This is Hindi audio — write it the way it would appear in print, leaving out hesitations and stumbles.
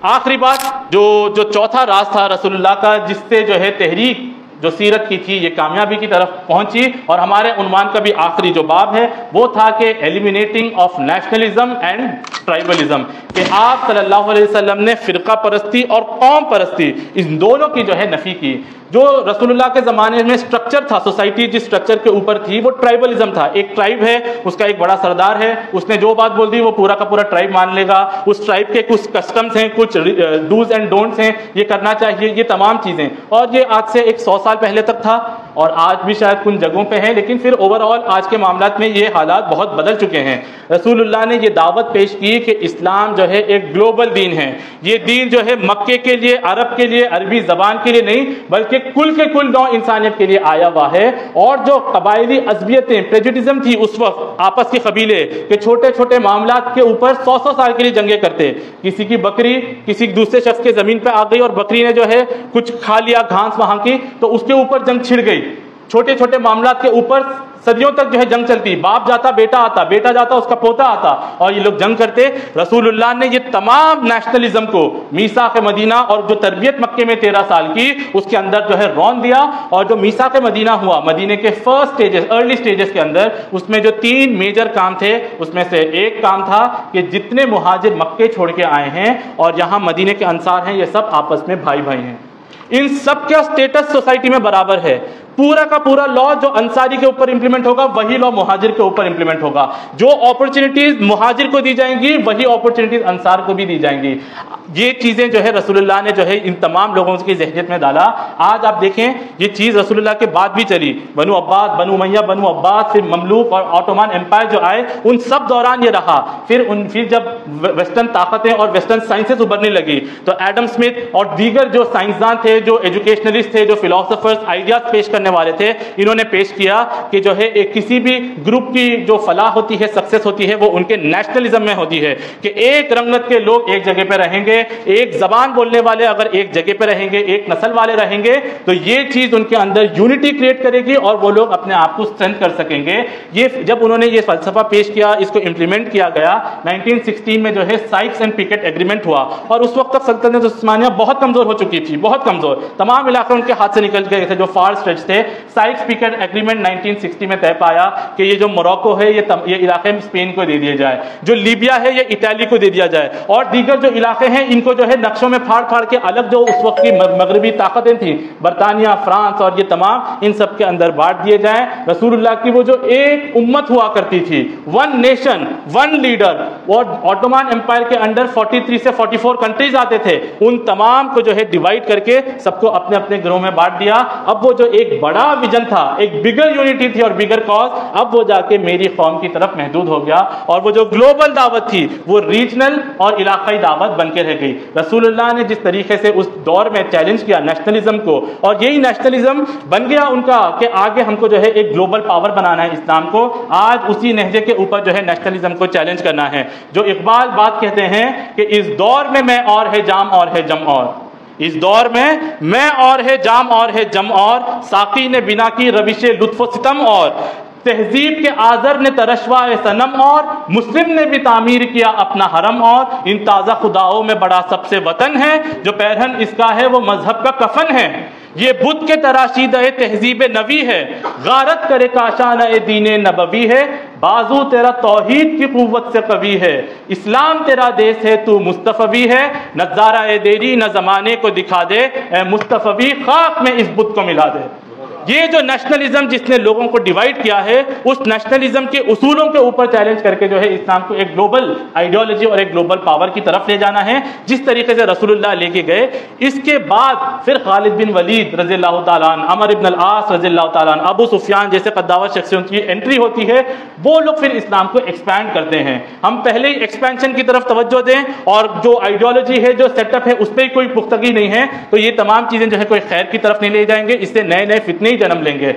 आखिरी बात, जो चौथा राज था रसूलुल्लाह का, जिससे जो है तहरीक जो सीरत की थी ये कामयाबी की तरफ पहुंची, और हमारे उन्वान का भी आखिरी जो बाब है वो था कि eliminating of nationalism and tribalism, कि आप सल्लल्लाहु अलैहि वसल्लम ने फिरका परस्ती और कौम परस्ती इन दोनों की जो है नफी की। जो रसूलुल्लाह के ज़माने में स्ट्रक्चर था, सोसाइटी जिस स्ट्रक्चर के ऊपर थी वो ट्राइबलिज्म था। एक ट्राइब है, उसका एक बड़ा सरदार है, उसने जो बात बोल दी वो पूरा का पूरा ट्राइब मान लेगा। उस ट्राइब के कुछ कस्टम्स हैं, कुछ डूज एंड डोंट्स हैं, ये करना चाहिए, ये तमाम चीज़ें। और ये आज से 100 साल पहले तक था और आज भी शायद कुछ जगहों पे है, लेकिन फिर ओवरऑल आज के मामलात में ये हालात बहुत बदल चुके हैं। रसूलुल्लाह ने ये दावत पेश की कि इस्लाम जो है एक ग्लोबल दीन है। ये दीन जो है मक्के के लिए, अरब के लिए, अरबी ज़बान के लिए नहीं, बल्कि कुल के कुल नौ इंसानियत के लिए आया हुआ है। और जो कबायली अज़बियतें, प्रेजुडिज्म थी उस वक्त, आपस के कबीले के छोटे छोटे मामलात के ऊपर 100 साल के लिए जंगे करते। किसी की बकरी किसी दूसरे शख्स के ज़मीन पर आ गई और बकरी ने जो है कुछ खा लिया घास वहाँ की, तो उसके ऊपर जंग छिड़ गई। छोटे छोटे मामलात के ऊपर सदियों तक जो है जंग चलती, बाप जाता बेटा आता, बेटा जाता उसका पोता आता, और ये लोग जंग करते। रसूलुल्लाह ने ये तमाम नेशनलिज्म को मीसाक़ मदीना और जो तरबियत मक्के में 13 साल की उसके अंदर जो है रौन दिया। और जो मीसाक़ मदीना हुआ, मदीने के फर्स्ट स्टेजेस, अर्ली स्टेजेस के अंदर, उसमें जो 3 मेजर काम थे, उसमें से एक काम था कि जितने मुहाजिर मक्के छोड़ के आए हैं और यहाँ मदीने के अंसार हैं, ये सब आपस में भाई भाई हैं। इन सब का स्टेटस सोसाइटी में बराबर है। पूरा का पूरा लॉ जो अंसारी के ऊपर इंप्लीमेंट होगा वही लॉ मुहाजिर के ऊपर इंप्लीमेंट होगा। जो अपॉर्चुनिटीज मुहाजिर को दी जाएंगी वही अपॉर्चुनिटीज अंसार को भी दी जाएंगी। ये चीजें जो है रसूलुल्लाह ने जो है इन तमाम लोगों की ज़हनियत में डाला। आज आप देखें ये चीज रसूलुल्लाह के बाद भी चली। बनु अब्बास, बनु उमैया, बनु अब्बास, फिर ममलूक और ऑटोमान एम्पायर जो आए, उन सब दौरान ये रहा। फिर जब वेस्टर्न ताकतें और वेस्टर्न साइंसेस उभरने लगी तो एडम स्मिथ और दीगर जो साइंसदान थे, जो एजुकेशनलिस्ट थे, जो फिलोसोफर्स आइडियाज पेश करने वाले थे, इन्होंने पेश किया कि जो है एक किसी भी ग्रुप की जो फलाह होती है, सक्सेस होती है, वो उनके नेशनलिज्म में होती है कि एक रंगत के लोग एक जगह पे रहेंगे, एक जबान बोलने वाले अगर एक जगह पे रहेंगे, एक नस्ल वाले रहेंगे, तो ये चीज उनके अंदर यूनिटी क्रिएट करेगी और वो लोग अपने आप को स्ट्रेंथ कर सकेंगे। ये जब उन्होंने ये फलसफा पेश किया, इसको इंप्लीमेंट किया गया। 1916 में जो है साइक्स एंड पिकेट एग्रीमेंट हुआ और उस वक्त तक सल्तनत उस्मानिया बहुत कमजोर हो चुकी थी, बहुत कमजोर। तमाम इलाके उनके हाथ से निकल गए थे जो फार स्ट्रेच थे। साइक्स पिकेट एग्रीमेंट 1960 में तय पाया कि ये जो मोरक्को है ये इलाके स्पेन को दे दिए जाए, जो लीबिया है ये इटाली को दे दिया जाए, और दीगर जो इलाके हैं इनको जो है नक्शों में फाड़ फाड़ के अलग जो उस वक्त की मगरबी ताकतें थी, बरतानिया, फ्रांस और ये तमाम, इन सब के अंदर बांट दिए जाए। रसूलुल्लाह की वो जो एक उम्मत हुआ करती थी, वन नेशन वन लीडर, और ऑटोमान एम्पायर के अंडर 43 से 44 कंट्रीज आते थे, उन तमाम को जो है डिवाइड करके सबको अपने अपने ग्रोह में बांट दिया। अब वो जो एक बड़ा विजन था, एक बिगर यूनिटी थी और बिगर कॉज, अब वो जाके मेरी कौम की तरफ महदूद हो गया और वो जो ग्लोबल दावत थी वो रीजनल और इलाकाई दावत बनके रह गई। रसूलुल्लाह ने जिस तरीके से उस दौर में चैलेंज किया नेशनलिज्म को, और यही नेशनलिज्म बन गया उनका कि आगे हमको जो है एक ग्लोबल पावर बनाना है इस्लाम को। आज उसी नहजे के ऊपर जो है नेशनलिज्म को चैलेंज करना है। जो इकबाल बात कहते हैं कि इस दौर में मैं और है जाम और है जम, और इस दौर में मैं और है जाम और है जम, और साकी ने बिना की रविशे लुत्फ़ो सितम, और तहजीब के आजर ने तरशवा सनम, और मुस्लिम ने भी तामीर किया अपना हरम, और इन ताज़ा खुदाओं में बड़ा सबसे वतन है, जो पैरहन इसका है वो मजहब का कफन है। ये बुत के तराशीद तहजीब नबी है, गारत करे काशान दीन नबवी है, बाजू तेरा तौहीद की कुव्वत से कवी है, इस्लाम तेरा देश है तू मुस्तफ़वी है, नज़ारा ए देरी न ज़माने को दिखा दे, ए मुस्तफ़वी खाक में इस बुत को मिला दे। ये जो नेशनलिज्म जिसने लोगों को डिवाइड किया है, उस नेशनलिज्म के उसूलों के ऊपर चैलेंज करके जो है इस्लाम को एक ग्लोबल आइडियोलॉजी और एक ग्लोबल पावर की तरफ ले जाना है, जिस तरीके से रसूलुल्लाह लेके गए। इसके बाद फिर खालिद बिन वलीद रज़ियल्लाहु ताला अन्हु, अमर इब्न अल-आस रज़ियल्लाहु ताला अन्हु, अबू सुफियान जैसे कद्दावर शख्सियत की एंट्री होती है। वो लोग फिर इस्लाम को एक्सपैंड करते हैं। हम पहले ही एक्सपेंशन की तरफ तवज्जो दें और जो आइडियोलॉजी है, जो सेटअप है, उस पर कोई पुख्तगी नहीं है, तो ये तमाम चीजें जो है कोई खैर की तरफ नहीं ले जाएंगे, इससे नए नए फितने जन्म लेंगे।